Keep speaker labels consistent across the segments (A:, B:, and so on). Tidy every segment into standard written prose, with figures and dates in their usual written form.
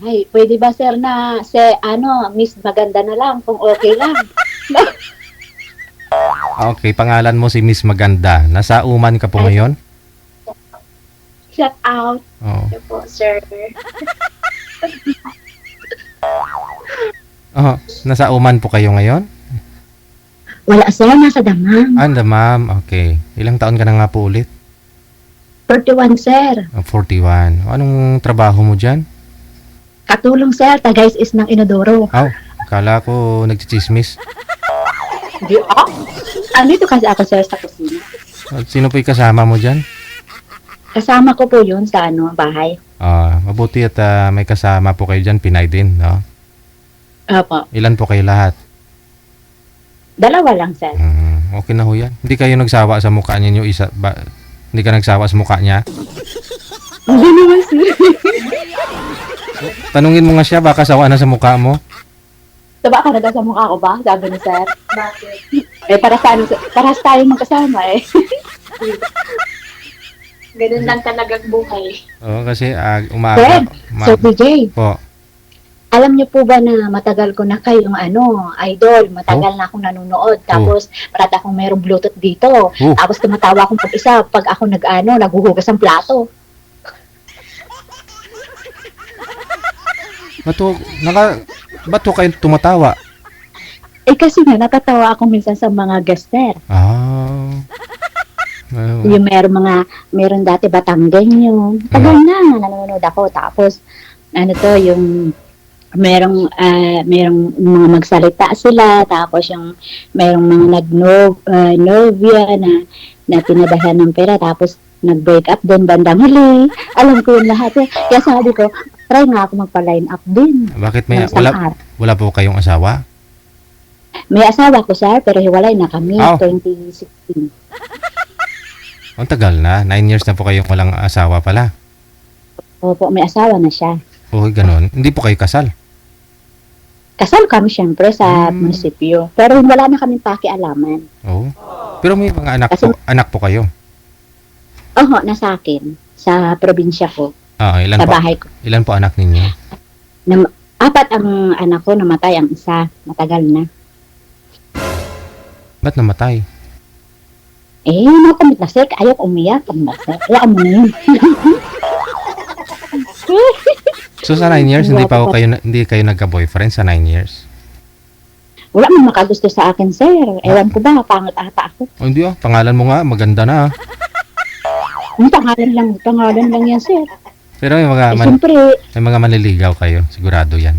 A: Ay, pwede ba sir na Miss Maganda na lang kung okay lang.
B: Okay, pangalan mo si Miss Maganda. Nasa Uman ka po
A: Ay,
B: ngayon?
A: shout out.
B: Oo.
A: Ito po, sir.
B: Oh, nasa Uman po kayo ngayon?
A: Wala sir, nasa damang.
B: Anda, ma'am. Okay. Ilang taon ka na nga po ulit?
A: 41 sir.
B: 41. Anong trabaho mo dyan?
A: Katulong sir, tagays is ng Inodoro.
B: Akala ko nagchichismis.
A: Di, Andito kasi ako sir sa kusina.
B: Sino po yung kasama mo dyan?
A: Kasama ko po yun sa bahay.
B: Mabuti at may kasama po kayo dyan, Pinay din, no?
A: Opo.
B: Ilan po kayo lahat?
A: Dalawa lang sir.
B: Okay na ho yan. Hindi kayo nagsawa sa mukha niyo isa ba? Hindi ka nagsawa sa mukha niya?
A: Hindi naman sir.
B: Tanungin mo nga siya, baka sawa na sa mukha mo.
A: Taba ka na daw sa mukha ko ba? Sabi ni sir. Bakit? Para tayong magkasama eh. Ganun lang talagang buhay.
B: Oo, kasi
A: Sir,
B: umaga.
A: Sir DJ,
B: Po.
A: alam niyo po ba na matagal ko na kayong idol, matagal na akong nanonood, tapos parata akong mayroong Bluetooth dito, tapos tumatawa akong pag-isa pag ako naghuhugas ng plato.
B: Ba't ho kayo tumatawa?
A: Eh kasi nga, natatawa ako minsan sa mga guester. Yung meron dati Batanggenyo. Tagal na, nanonood ako. Tapos, yung merong mga magsalita sila. Tapos yung merong mga novia na pinadahan ng pera. Tapos, nag-break up din bandang huli. Alam ko yun lahat. Kaya sabi ko, try nga ako magpa-line up din.
B: Bakit wala po kayong asawa?
A: May asawa ko, sir, pero hiwalay na kami, 2016.
B: Ang tagal na. 9 years na po kayong walang asawa pala.
A: Opo, may asawa na siya.
B: Ganun. Hindi po kayo kasal?
A: Kasal kami siyempre sa munisipyo. Pero wala na kaming pakialaman.
B: Pero may mga anak po kayo?
A: Oo, nasa akin. Sa probinsya ko.
B: Ilan
A: sa
B: po?
A: bahay ko.
B: Ilan po anak ninyo?
A: 4 ang anak ko, namatay ang isa. Matagal na.
B: Ba't namatay?
A: Nakamit na sir. Ayaw ko umiyak. Wala mo na yun.
B: So sa 9 years, hindi kayo nagka-boyfriend sa 9 years?
A: Wala mo makagusto sa akin, sir. Ewan ko ba, pangat ata ako.
B: Hindi pangalan mo nga, maganda na.
A: Pangalan lang yan, sir.
B: Pero may mga manliligaw kayo, sigurado yan.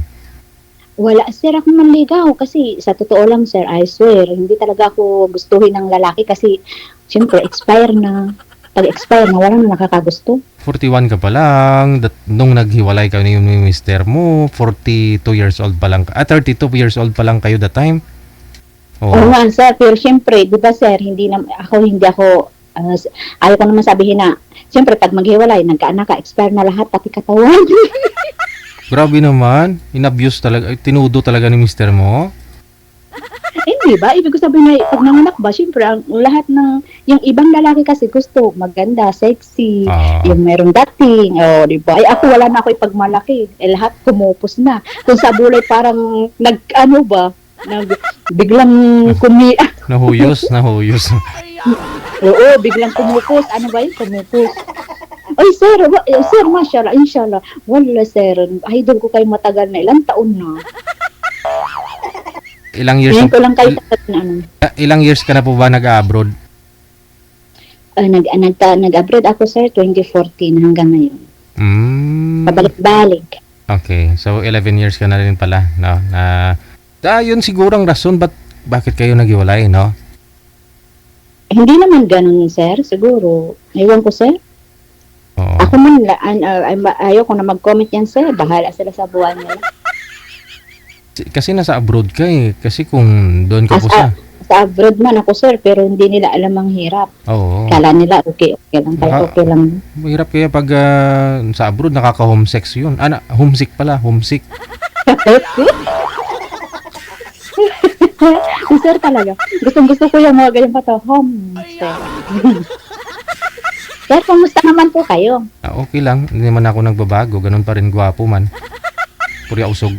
A: Wala, sir, ako manligaw kasi sa totoo lang, sir, I swear, hindi talaga ako gustuhin ng lalaki kasi siyempre, expire na. Pag-expire na, wala na nakakagusto.
B: 41 ka pa lang, nung naghiwalay kayo ni mister mo, 42 years old pa lang, 32 years old pa lang kayo that time?
A: Oo nga, sir, pero siyempre, di ba, sir, hindi ako, ayaw ko naman sabihin na, siyempre, pag maghiwalay, nagkaanak ka, expire na lahat, pati katawan.
B: Grabe naman, inabuse talaga, tinudo talaga ni mister mo?
A: Hindi ba? Ibig ko sabihin na pag nanganak ba, siyempre, ang lahat yung ibang lalaki kasi gusto, maganda, sexy, yung merong dating, di ba? Ay, ako wala na ako ipagmalaki. Lahat kumupos na. Kung sa bulay parang biglang
B: Nahuyos.
A: Oo, biglang kumupos. Ano ba yun? Kumupos. Ay, sir, mashallah, inshallah. Wala, sir. Idol ko kayo matagal na. Ilang taon na.
B: Ilang years Ilang years ka na po ba nag-abroad?
A: Nag-abroad ako, sir, 2014 hanggang ngayon. Pabalik-balik.
B: Okay, so 11 years ka na rin pala, no? Yun siguro ang rason bakit kayo naghiwalay, no?
A: Hindi naman ganun, sir. Siguro. Ewan ko, sir. Ako man, ayaw ko na mag-comment yan, sir. Bahala sila sa buwan nila.
B: Kasi nasa abroad ka eh. Kasi kung doon ka po
A: sa abroad man ako, sir, pero hindi nila alam ang hirap. Kala nila okay lang. Okay lang.
B: Mahirap kaya pag sa abroad, nakaka-homesick yun. Homesick pala. Homesick.
A: Sir talaga. Gusto ko yung mga ganyan pa to. Homesick. Sir, kamusta naman po kayo?
B: Okay lang. Hindi naman ako nagbabago. Ganun pa rin gwapo man. Puri usog.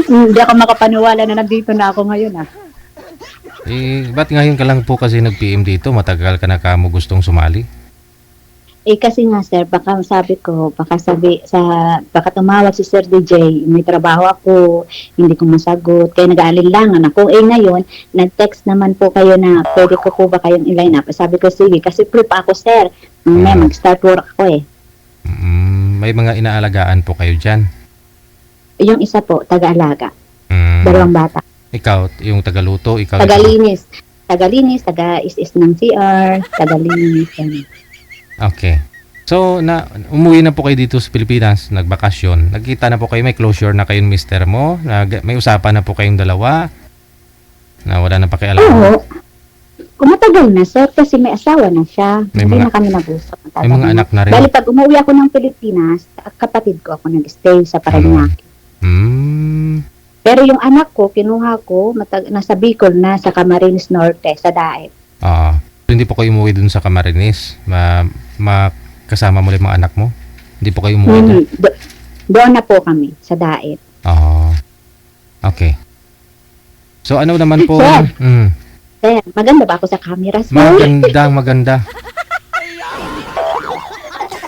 A: Hindi ako makapaniwala na nandito na ako ngayon ah.
B: Ba't ngayon ka lang po kasi nag-PM dito? Matagal ka na kamo gustong sumali?
A: Kasi nga sir, baka sabi ko, baka tumawag si Sir DJ, may trabaho ako, hindi ko masagot, kaya nag-aalinlangan ako. Ngayon, nag-text naman po kayo na pwede ko po ba kayong i-line up? Sabi ko, sige, kasi free pa ako sir. Mag-start work ako eh.
B: May mga inaalagaan po kayo dyan?
A: Yung isa po, taga-alaga.
B: Mm.
A: Dalawang bata.
B: Ikaw, yung tagaluto, ikaw
A: Tagalinis, taga-is-is ng CR, tagalinis. Yan.
B: Okay. So, umuwi na po kayo dito sa Pilipinas, nagbakasyon. Nagkita na po kayo, may closure na kayong mister mo, may usapan na po kayong dalawa, na wala na pakialam.
A: Oo. Kumatagal na sir, kasi may asawa na siya. Hindi na kami nag-usap.
B: May mga anak na rin.
A: Bali, pag umuwi ako ng Pilipinas, kapatid ko ako nag-stay sa Parañaque. Pero yung anak ko, kinuha ko, nasa Bicol na, sa Camarines Norte, sa Daet.
B: Hindi po kayo umuwi dun sa Camarines? Kasama mo lang mga anak mo? Hindi po kayo umuwi dun?
A: Doon na po kami, sa Daet.
B: Okay. So, ano naman po?
A: Sir, sir, maganda ba ako sa camera, sir?
B: Maganda.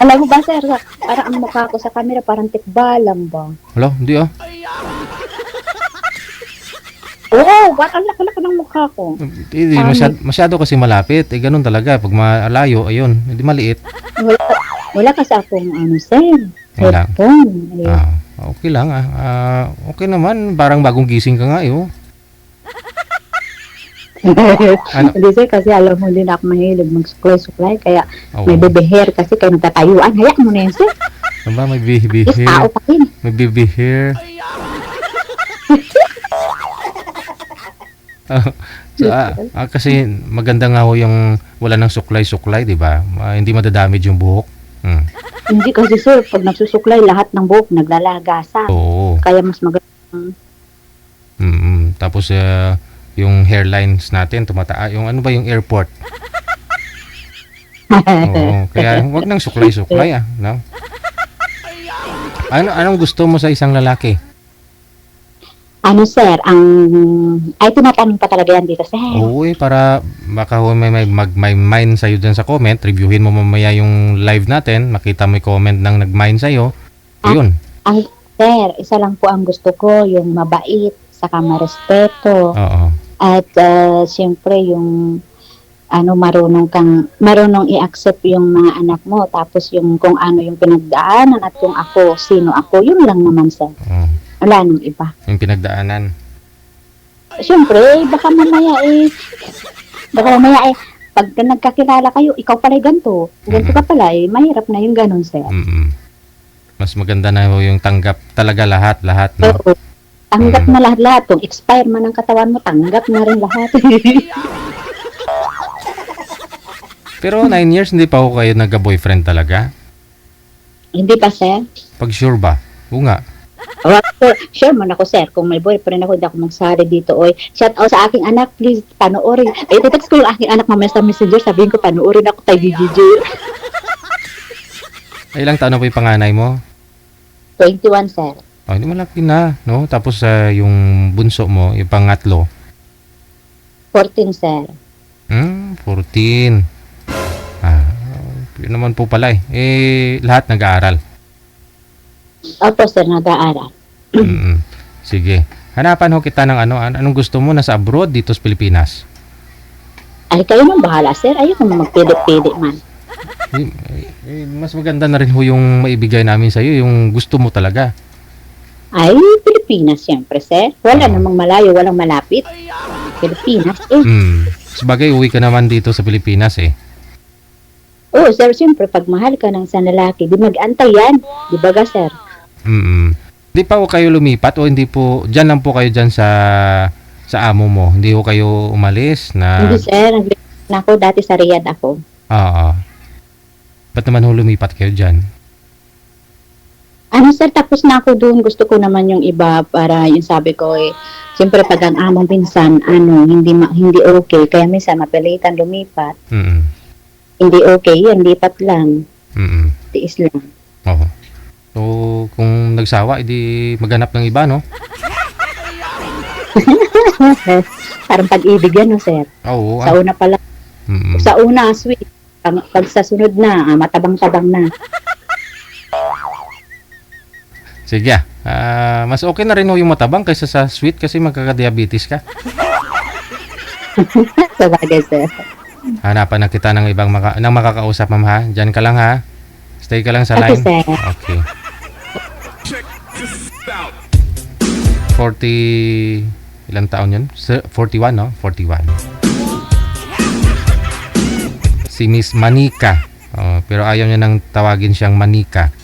A: Alam mo ba, sir, parang ang mukha ko sa camera, parang tikbalang ba?
B: Hello? Hindi
A: Oo, ba't ang laki-laki ng mukha ko?
B: Masyado kasi malapit. Ganun talaga. Pag malayo, ayun, hindi maliit.
A: Wala kasi akong sir. Headphone.
B: Okay lang. Okay naman. Parang bagong gising ka nga,
A: Hindi sir, kasi alam mo din ako mahilig mag-suklay-suklay, kaya may baby hair kasi kaya nagtatayuan. Hayaan mo na yan, sir.
B: Aba, may baby
A: hair. Tao pa rin.
B: May baby hair. Kasi maganda nga ho yung wala nang suklay-suklay, di ba? Hindi madadamage yung buhok.
A: Hindi kasi sir, pag nagsusuklay, lahat ng buhok naglalagasa.
B: Oo.
A: Kaya mas maganda.
B: Tapos, yung hairlines natin tumataas, yung ano ba yung airport. Oo, kaya wag nang suklay-suklay no? Anong gusto mo sa isang lalaki?
A: Sir, tinatanong pa talaga yan dito, sir.
B: Oo, para baka may mind sa'yo dyan sa comment, reviewin mo mamaya yung live natin, makita mo yung comment ng nag-mind sa'yo. Ayun.
A: Sir, isa lang po ang gusto ko, yung mabait, saka marespeto.
B: Oo.
A: At siyempre yung marunong i-accept yung mga anak mo, tapos yung kung ano yung pinagdaanan at kung sino ako, yun lang naman sir. Wala nang iba.
B: Yung pinagdaanan.
A: Siyempre, baka mamaya pag nagkakilala kayo, ikaw pala ganito ka pala mahirap na yung ganun sir.
B: Mas maganda na yung tanggap talaga lahat, no?
A: Oo. Tanggap na lahat. Kung expire man ang katawan mo, tanggap na rin lahat.
B: Pero 9 years, hindi pa ako kayo nagka-boyfriend talaga?
A: Hindi pa, sir.
B: Pag sure ba? Oo nga.
A: Sure man ako, sir. Kung may boyfriend ako, hindi ako magsari dito. Shout out sa aking anak, please, panoorin. Text ko yung aking anak mamaya sa messenger, sabihin ko, panoorin ako tayo, GG.
B: Ilang taon na po yung panganay mo?
A: 21, sir.
B: Hindi malaki na, no? Tapos yung bunso mo, yung pangatlo?
A: 14, sir.
B: 14. Yun naman po pala lahat nag-aaral?
A: Opo, sir, nag-aaral.
B: Sige. Hanapan ho kita ng anong gusto mo nasa abroad dito sa Pilipinas?
A: Kayo nang bahala, sir. Ayoko na magpili-pili man.
B: Mas maganda na rin ho yung maibigay namin sa'yo, yung gusto mo talaga.
A: Pilipinas, siyempre, sir. Wala namang malayo, walang malapit. Pilipinas,
B: Sabagay, uwi ka naman dito sa Pilipinas,
A: Oo, sir, siyempre, pag mahal ka ng isang lalaki, di mag-antay yan. Di ba ga, sir?
B: Hindi pa ho kayo lumipat o hindi po, dyan lang po kayo dyan sa amo mo? Hindi ho kayo umalis na...
A: Hindi, sir. Naglipat na ako. Dati sa Riyadh ako.
B: Ba't naman ho lumipat kayo dyan?
A: Sir, tapos na ako doon. Gusto ko naman yung iba para yung sabi ko siyempre pag ang among pinsan, hindi okay. Kaya minsan mapilitan lumipat. Hindi okay yan, lipat lang. Tiis lang.
B: So, nagsawa, edi maghanap ng iba, no?
A: Parang pag-ibig yan, no, sir?
B: Oo.
A: Sa una pala,
B: Mm.
A: sa una, sweet. Pag sa sunod na, matabang-tabang na.
B: Sige. Mas okay na rin ho yung matabang kaysa sa sweet kasi magkaka-diabetes ka.
A: Sa bagay, sir.
B: Hanapan na kita ng ibang ng makakausap, ma'am, ha? Diyan ka lang, ha? Stay ka lang sa
A: Okay,
B: line.
A: sir.
B: Okay. 40... Ilang taon yun? 41, no? 41. Si Miss Manika. Pero ayaw niya nang tawagin siyang Manika.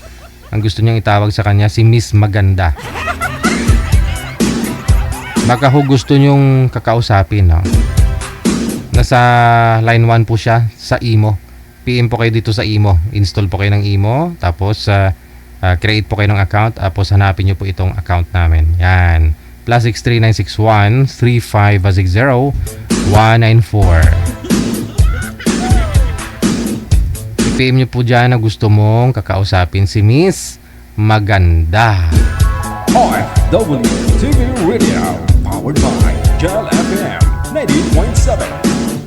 B: Ang gusto niyang itawag sa kanya si Miss Maganda. Baka ho gusto niyong kakausapin, no? Nasa line 1 po siya sa Imo. PM po kayo dito sa Imo. Install po kayo ng Imo. Tapos create po kayo ng account. Tapos hanapin niyo po itong account namin. Yan. +63961 3560 194. I-PM niyo po dyan na gusto mong kakausapin si Miss Maganda.
C: OFW TV Radio, powered by Gel FM 90.7.